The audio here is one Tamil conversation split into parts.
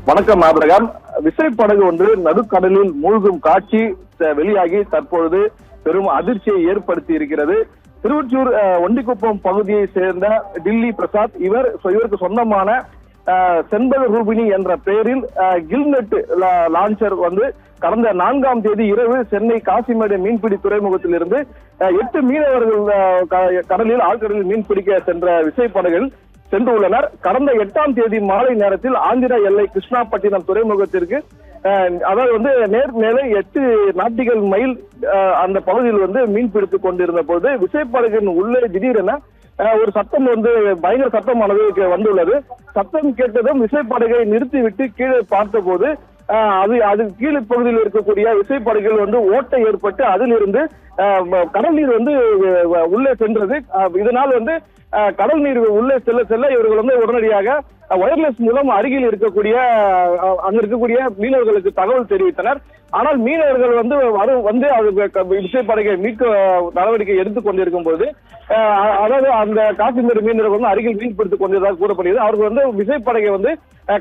வணக்கம் ஆபிரகாம். விசைப்படகு ஒன்று நடுக்கடலில் மூழ்கும் காட்சி வெளியாகி தற்பொழுது பெரும் அதிர்ச்சியை ஏற்படுத்தி இருக்கிறது. திருவொற்றியூர் ஒண்டிக்குப்பம் பகுதியை சேர்ந்த டில்லி பிரசாத் இவருக்கு சொந்தமான செண்பக ரூபினி என்ற பெயரில் கில்நெட் லான்ச்சர் கடந்த 4ஆம் தேதி இரவு சென்னை காசிமேடு மீன்பிடி துறைமுகத்தில் இருந்து 8 மீனவர்கள் ஆழ்கடலில் மீன்பிடிக்க சென்ற விசைப்படகில் சென்றுள்ளனர். கடந்த 8ஆம் தேதி மாலை நேரத்தில் ஆந்திர எல்லை கிருஷ்ணாப்பட்டினம் துறைமுகத்திற்கு அதாவது நேர்மேலே 8 நாட்டிகள் மைல் அந்த பகுதியில் மீன் பிடித்துக் கொண்டிருந்த போது விசைப்படகின் உள்ளே திடீரென ஒரு சத்தம் பயங்கர சத்தமானது வந்துள்ளது. சத்தம் கேட்டதும் விசைப்படகை நிறுத்திவிட்டு கீழே பார்த்த போது அது கீழே பகுதியில் இருக்கக்கூடிய விசைப்படகுகள் ஓட்டை ஏற்பட்டு அதிலிருந்து கடல் நீர் உள்ளே சென்றது. இதனால் கடல் நீர் உள்ளே செல்ல இவர்கள் உடனடியாக வயர்லெஸ் மூலம் அருகில் இருக்கக்கூடிய அங்க இருக்கக்கூடிய மீனவர்களுக்கு தகவல் தெரிவித்தனர். ஆனால் மீனவர்கள் விசைப்படகை மீட்க நடவடிக்கை எடுத்துக் கொண்டிருக்கும் போது அதாவது அந்த காசிமேடு மீனவர்கள் அருகில் மீன் பிடித்துக் கொண்டிருந்ததாக கூறப்படுகிறது. அவர்கள் விசைப்படகை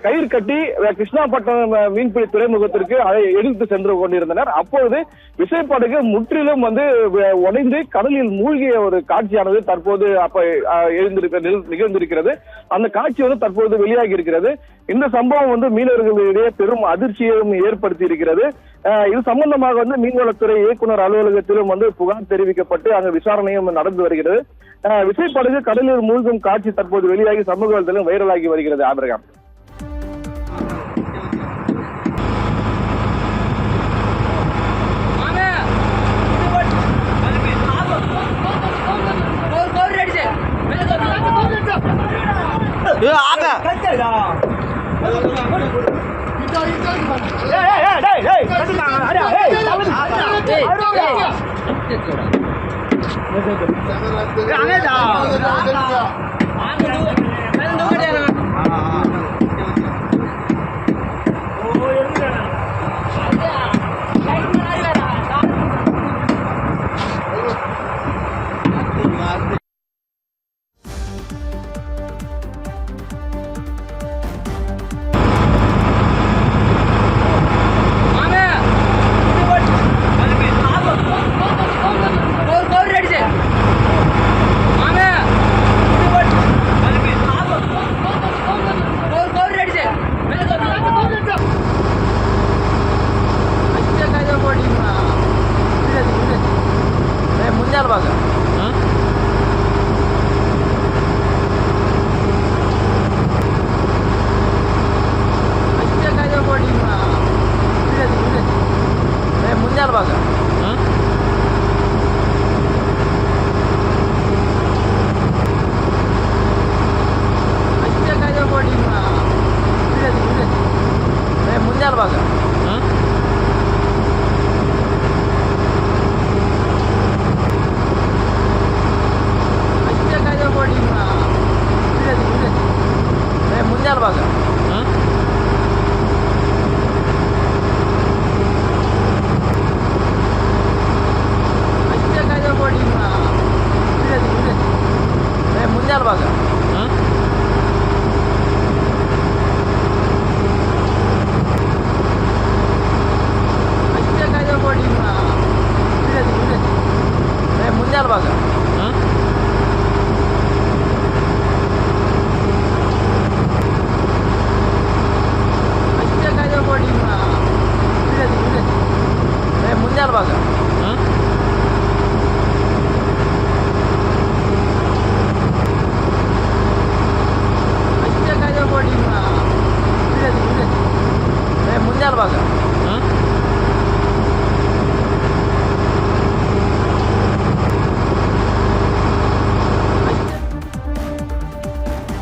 கயிறு கட்டி கிருஷ்ணாப்பட்டினம் மீன்பிடி துறைமுகத்திற்கு எடுத்து சென்று கொண்டிருந்தனர். அப்பொழுது விசைப்படகு முற்றிலும் உடைந்து கடலில் மூழ்கிய ஒரு காட்சியானது தற்போது நிகழ்ந்திருக்கிறது. அந்த காட்சி தற்போது வெளியாகி இருக்கிறது. இந்த சம்பவம் மீனவர்களிடையே பெரும் அதிர்ச்சியையும் ஏற்படுத்தி இருக்கிறது. இது சம்பந்தமாக மீன்வளத்துறை இயக்குநர் அலுவலகத்திலும் புகார் தெரிவிக்கப்பட்டு அங்கு விசாரணையும் நடந்து வருகிறது. விசைப்படகு கடலில் மூழ்கும் காட்சி தற்போது வெளியாகி சமூக வலைதளம் வைரலாகி வருகிறது. ஆபிரகாம், ಮುಂಜಾನೆ